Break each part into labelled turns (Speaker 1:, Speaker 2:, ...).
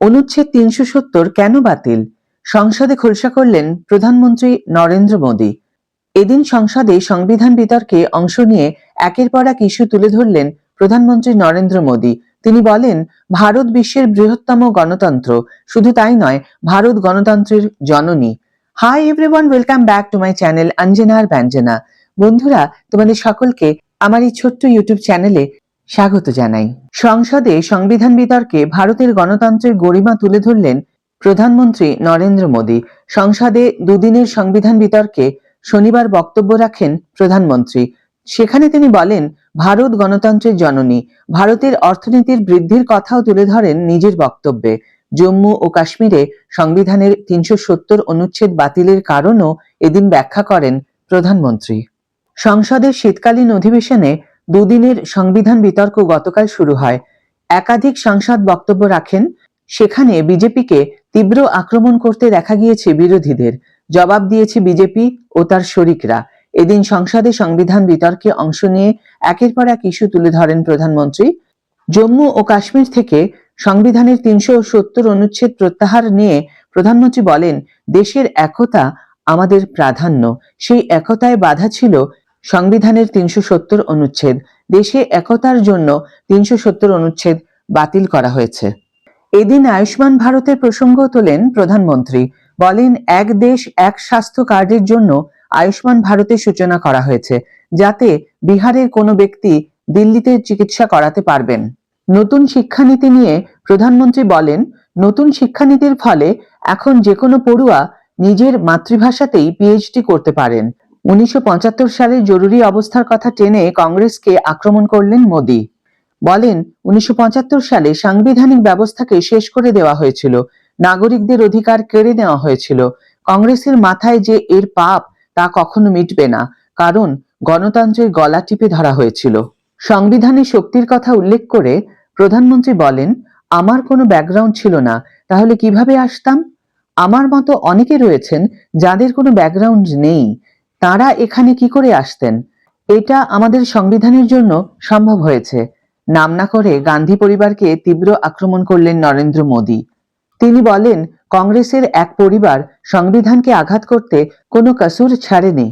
Speaker 1: অনুচ্ছেদ ৩৭০ কেন বাতিল? সংসদে খোলসা করলেন প্রধানমন্ত্রী নরেন্দ্র মোদী। এদিন সংসদে সংবিধান বিতর্কে অংশ নিয়ে একের পর এক ইস্যু তুলে ধরলেন প্রধানমন্ত্রী নরেন্দ্র মোদী। তিনি বলেন, ভারত বিশ্বের বৃহত্তম গণতন্ত্র, শুধু তাই নয়, ভারত গণতন্ত্রের জননী। Hi everyone, welcome back to my channel অঞ্জনার ব্যঞ্জনা। বন্ধুরা, তোমাদের সকলকে আমার এই ছোট্ট ইউটিউব চ্যানেলে স্বাগত জানাই। সংসদে সংবিধান বিতর্কে ভারতের গণতন্ত্রের গরিমা তুলে ধরলেন প্রধানমন্ত্রী নরেন্দ্র মোদী। সংসদে দুদিনের সংবিধান বিতর্কে শনিবার বক্তব্য রাখেন প্রধানমন্ত্রী। সেখানে তিনি বলেন, ভারত গণতন্ত্রের জননী। ভারতের অর্থনীতির বৃদ্ধির কথাও তুলে ধরেন নিজের বক্তব্যে। জম্মু ও কাশ্মীরে সংবিধানের ৩৭০ অনুচ্ছেদ বাতিলের কারণও এদিন ব্যাখ্যা করেন প্রধানমন্ত্রী। সংসদের শীতকালীন অধিবেশনে দুদিনের সংবিধান বিতর্ক গতকাল শুরু হয়। একাধিক সাংসদ বক্তব্য রাখেন। সেখানে বিজেপিকে তীব্র আক্রমণ করতে দেখা গিয়েছে বিরোধীদের। জবাব দিয়েছে বিজেপি ও তার শরিকরা। এদিন সংসদে সংবিধান বিতর্কে অংশ নিয়ে একের পর এক ইস্যু তুলে ধরেন প্রধানমন্ত্রী। জম্মু ও কাশ্মীর থেকে সংবিধানের ৩৭০ অনুচ্ছেদ প্রত্যাহার নিয়ে প্রধানমন্ত্রী বলেন, দেশের একতা আমাদের প্রাধান্য। সেই একতায় বাধা ছিল সংবিধানের ৩৭০ অনুচ্ছেদ। দেশে একতার জন্য ৩৭০ অনুচ্ছেদ বাতিল করা হয়েছে। এদিন আয়ুষ্মান ভারতের প্রসঙ্গ তোলেন প্রধানমন্ত্রী। বলেন, এক দেশ এক স্বাস্থ্য কার্ডের জন্য আয়ুষ্মান ভারতের সূচনা করা হয়েছে, যাতে বিহারের কোনো ব্যক্তি দিল্লিতে চিকিৎসা করাতে পারবেন। নতুন শিক্ষানীতি নিয়ে প্রধানমন্ত্রী বলেন, নতুন শিক্ষানীতির ফলে এখন যে কোনো পড়ুয়া নিজের মাতৃভাষাতেই পিএইচডি করতে পারেন। ১৯৭৫ সালের জরুরি অবস্থার কথা টেনে কংগ্রেসকে আক্রমণ করলেন মোদী। বলেন, ১৯৭৫ সালে সাংবিধানিক ব্যবস্থাকে শেষ করে দেওয়া হয়েছিল, নাগরিকদের অধিকার কেড়ে নেওয়া হয়েছিল। কংগ্রেসের মাথায় যে এর পাপ, তা কখনো মিটবে না, কারণ গণতন্ত্রের গলা টিপে ধরা হয়েছিল। সংবিধানের শক্তির কথা উল্লেখ করে প্রধানমন্ত্রী বলেন, আমার কোনো ব্যাকগ্রাউন্ড ছিল না, তাহলে কিভাবে আসতাম? আমার মতো অনেকে রয়েছেন যাদের কোনো ব্যাকগ্রাউন্ড নেই, তারা এখানে কি করে আসতেন? এটা আমাদের সংবিধানের জন্য সম্ভব হয়েছে। নাম না করে গান্ধী পরিবারকে তীব্র আক্রমণ করলেন নরেন্দ্র মোদী। তিনি বলেন, কংগ্রেসের এক পরিবার সংবিধানকে আঘাত করতে কোনো কসুর ছাড়েনি।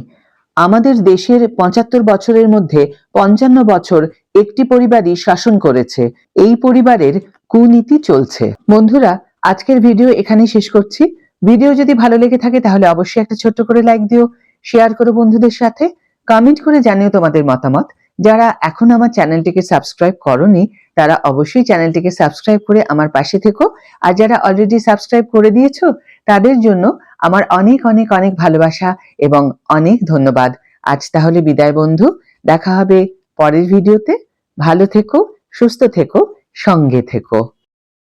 Speaker 1: আমাদের দেশের ৭৫ বছরের মধ্যে ৫৫ বছর একটি পরিবারই শাসন করেছে। এই পরিবারের কুনীতি চলছে। বন্ধুরা, আজকের ভিডিও এখানেই শেষ করছি। ভিডিও যদি ভালো লেগে থাকে তাহলে অবশ্যই একটা ছোট্ট করে লাইক দিও, শেয়ার করো বন্ধুদের সাথে, কমেন্ট করে জানিও তোমাদের মতামত। যারা এখন আমার চ্যানেলটিকে সাবস্ক্রাইব করোনি, তারা অবশ্যই চ্যানেলটিকে সাবস্ক্রাইব করে আমার পাশে থেকো। আর যারা অলরেডি সাবস্ক্রাইব করে দিয়েছো, তাদের জন্য আমার অনেক অনেক অনেক ভালোবাসা এবং অনেক ধন্যবাদ। আজ তাহলে বিদায় বন্ধু, দেখা হবে পরের ভিডিওতে। ভালো থেকো, সুস্থ থেকো, সঙ্গে থেকো।